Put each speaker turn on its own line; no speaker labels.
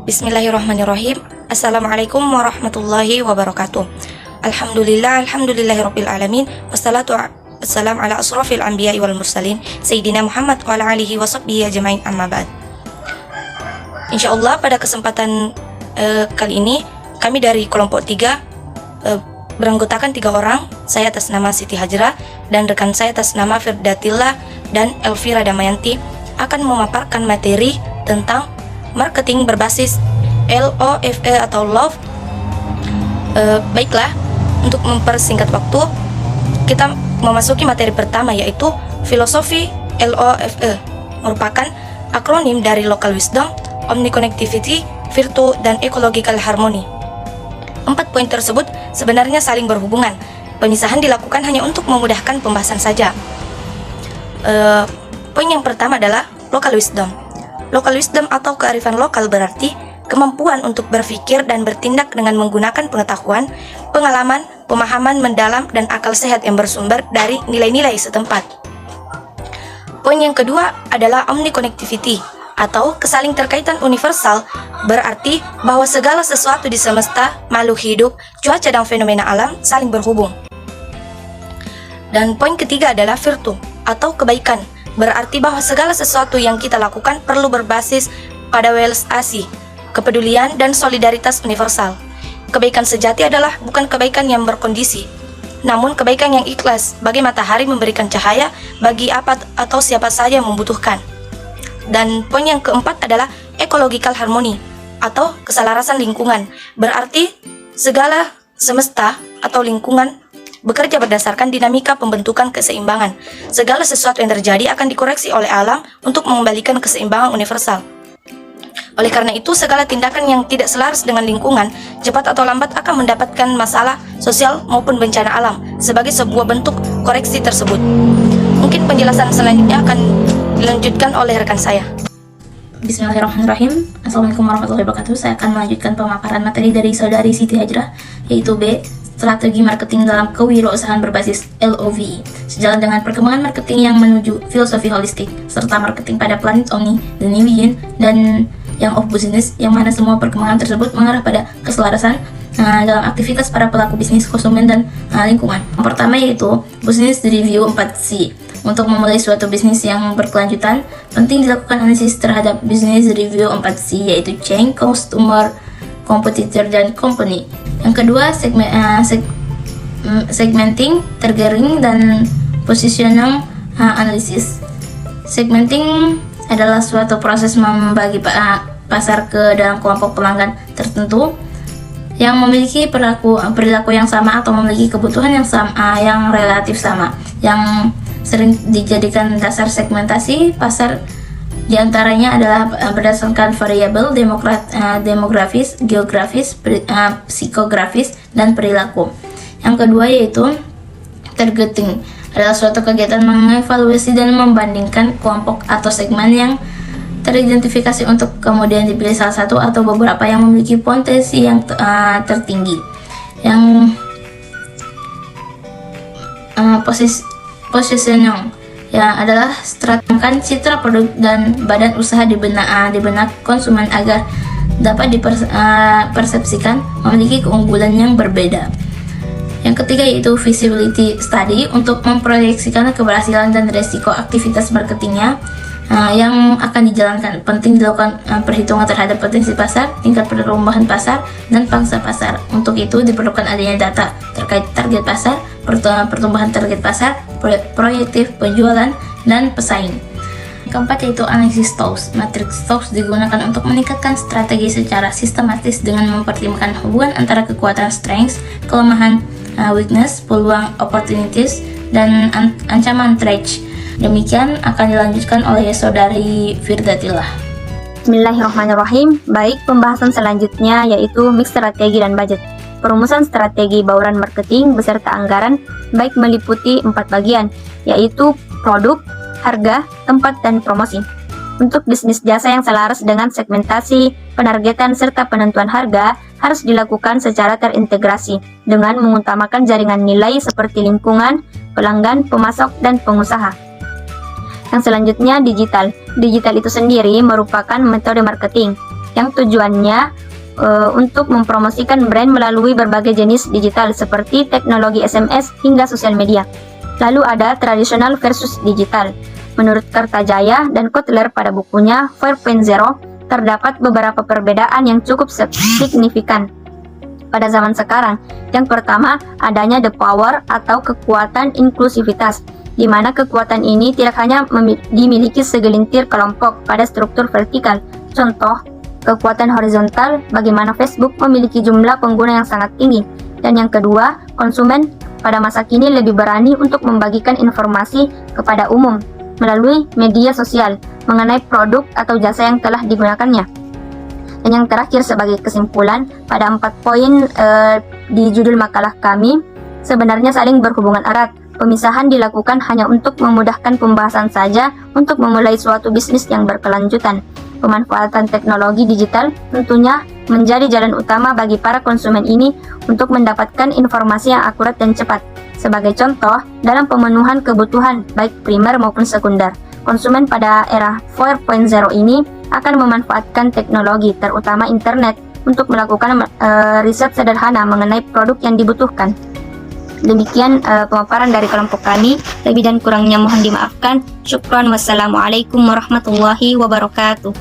Bismillahirrahmanirrahim. Assalamualaikum warahmatullahi wabarakatuh. Alhamdulillahirabbil alamin. Wassalatu wassalamu ala asrofil anbiya'i wal mursalin Sayyidina Muhammad wa ala alihi wa sahbihi ajmain, amma ba'd. Insyaallah pada kesempatan kali ini kami dari kelompok 3 beranggotakan 3 orang. Saya atas nama Siti Hajrah dan rekan saya atas nama Firdatillah dan Elvira Damayanti akan memaparkan materi tentang marketing berbasis LOFE atau Love. Baiklah, untuk mempersingkat waktu, kita memasuki materi pertama, yaitu filosofi LOFE, merupakan akronim dari Local Wisdom, Omniconnectivity, Virtue, dan Ecological Harmony. 4 poin tersebut sebenarnya saling berhubungan. Pemisahan dilakukan hanya untuk memudahkan pembahasan saja. Poin yang pertama adalah Local Wisdom. Local wisdom atau kearifan lokal berarti kemampuan untuk berpikir dan bertindak dengan menggunakan pengetahuan, pengalaman, pemahaman mendalam, dan akal sehat yang bersumber dari nilai-nilai setempat. Poin yang kedua adalah omniconnectivity atau kesaling terkaitan universal, berarti bahwa segala sesuatu di semesta, makhluk hidup, cuaca, dan fenomena alam saling berhubung. Dan poin ketiga adalah virtue atau kebaikan, berarti bahwa segala sesuatu yang kita lakukan perlu berbasis pada welas asih, kepedulian, dan solidaritas universal. Kebaikan sejati adalah bukan kebaikan yang berkondisi, namun kebaikan yang ikhlas, bagi matahari memberikan cahaya bagi apa atau siapa saja yang membutuhkan. Dan poin yang keempat adalah ecological harmony atau keselarasan lingkungan, berarti segala semesta atau lingkungan bekerja berdasarkan dinamika pembentukan keseimbangan. Segala sesuatu yang terjadi akan dikoreksi oleh alam untuk mengembalikan keseimbangan universal. Oleh karena itu, segala tindakan yang tidak selaras dengan lingkungan, cepat atau lambat akan mendapatkan masalah sosial maupun bencana alam sebagai sebuah bentuk koreksi tersebut. Mungkin penjelasan selanjutnya akan dilanjutkan oleh rekan saya.
Bismillahirrahmanirrahim. Assalamualaikum warahmatullahi wabarakatuh. Saya akan melanjutkan pemaparan materi dari saudari Siti Hajrah, yaitu B. Strategi marketing dalam kewirausahaan berbasis LOVE, sejalan dengan perkembangan marketing yang menuju filosofi holistik, serta marketing pada planet Omni, The New Vision, dan yang of business, yang mana semua perkembangan tersebut mengarah pada keselarasan dalam aktivitas para pelaku bisnis, konsumen, dan lingkungan. Yang pertama yaitu Business Review 4C. Untuk memulai suatu bisnis yang berkelanjutan, penting dilakukan analisis terhadap Business Review 4C, yaitu Change, Customer, Competitor, dan Company. Yang kedua, segmenting, targeting, dan positioning analysis. Segmenting adalah suatu proses membagi pasar ke dalam kelompok pelanggan tertentu yang memiliki perilaku yang sama atau memiliki kebutuhan yang sama, yang relatif sama, yang sering dijadikan dasar segmentasi pasar. Di antaranya adalah berdasarkan variabel demografis, geografis, psikografis, dan perilaku. Yang kedua yaitu targeting, adalah suatu kegiatan mengevaluasi dan membandingkan kelompok atau segmen yang teridentifikasi untuk kemudian dipilih salah satu atau beberapa yang memiliki potensi yang tertinggi. Yang positioning adalah strategi citra produk dan badan usaha di benak konsumen agar dapat dipersepsikan memiliki keunggulan yang berbeda. Yang ketiga yaitu feasibility study, untuk memproyeksikan keberhasilan dan resiko aktivitas marketingnya yang akan dijalankan. Penting dilakukan perhitungan terhadap potensi pasar, tingkat pertumbuhan pasar, dan pangsa pasar. Untuk itu diperlukan adanya data terkait target pasar, pertumbuhan target pasar, proyektif penjualan, dan pesaing. Keempat yaitu analisis STOWS. Matriks STOWS digunakan untuk meningkatkan strategi secara sistematis dengan mempertimbangkan hubungan antara kekuatan strengths, kelemahan weakness, peluang opportunities, dan ancaman threat. Demikian akan dilanjutkan oleh saudari Firdatillah.
Bismillahirrahmanirrahim. Baik, pembahasan selanjutnya yaitu mix strategi dan budget. Perumusan strategi bauran marketing beserta anggaran baik meliputi 4 bagian, yaitu produk, harga, tempat, dan promosi. Untuk bisnis jasa yang selaras dengan segmentasi, penargetan, serta penentuan harga harus dilakukan secara terintegrasi dengan mengutamakan jaringan nilai seperti lingkungan, pelanggan, pemasok, dan pengusaha. Yang selanjutnya digital. Digital itu sendiri merupakan metode marketing yang tujuannya untuk mempromosikan brand melalui berbagai jenis digital seperti teknologi SMS hingga sosial media. Lalu ada tradisional versus digital. Menurut Kertajaya dan Kotler pada bukunya 4.0, terdapat beberapa perbedaan yang cukup signifikan pada zaman sekarang. Yang pertama, adanya the power atau kekuatan inklusivitas, di mana kekuatan ini tidak hanya dimiliki segelintir kelompok pada struktur vertikal. Contoh, kekuatan horizontal, bagaimana Facebook memiliki jumlah pengguna yang sangat tinggi. Dan yang kedua, konsumen pada masa kini lebih berani untuk membagikan informasi kepada umum melalui media sosial mengenai produk atau jasa yang telah digunakannya. Dan yang terakhir sebagai kesimpulan, pada 4 poin di judul makalah kami sebenarnya saling berhubungan erat. Pemisahan dilakukan hanya untuk memudahkan pembahasan saja untuk memulai suatu bisnis yang berkelanjutan. Pemanfaatan teknologi digital tentunya menjadi jalan utama bagi para konsumen ini untuk mendapatkan informasi yang akurat dan cepat. Sebagai contoh, dalam pemenuhan kebutuhan baik primer maupun sekunder, konsumen pada era 4.0 ini akan memanfaatkan teknologi, terutama internet, untuk melakukan riset sederhana mengenai produk yang dibutuhkan. Demikian pemaparan dari kelompok kami. Lebih dan kurangnya mohon dimaafkan. Syukran. Wassalamualaikum warahmatullahi wabarakatuh.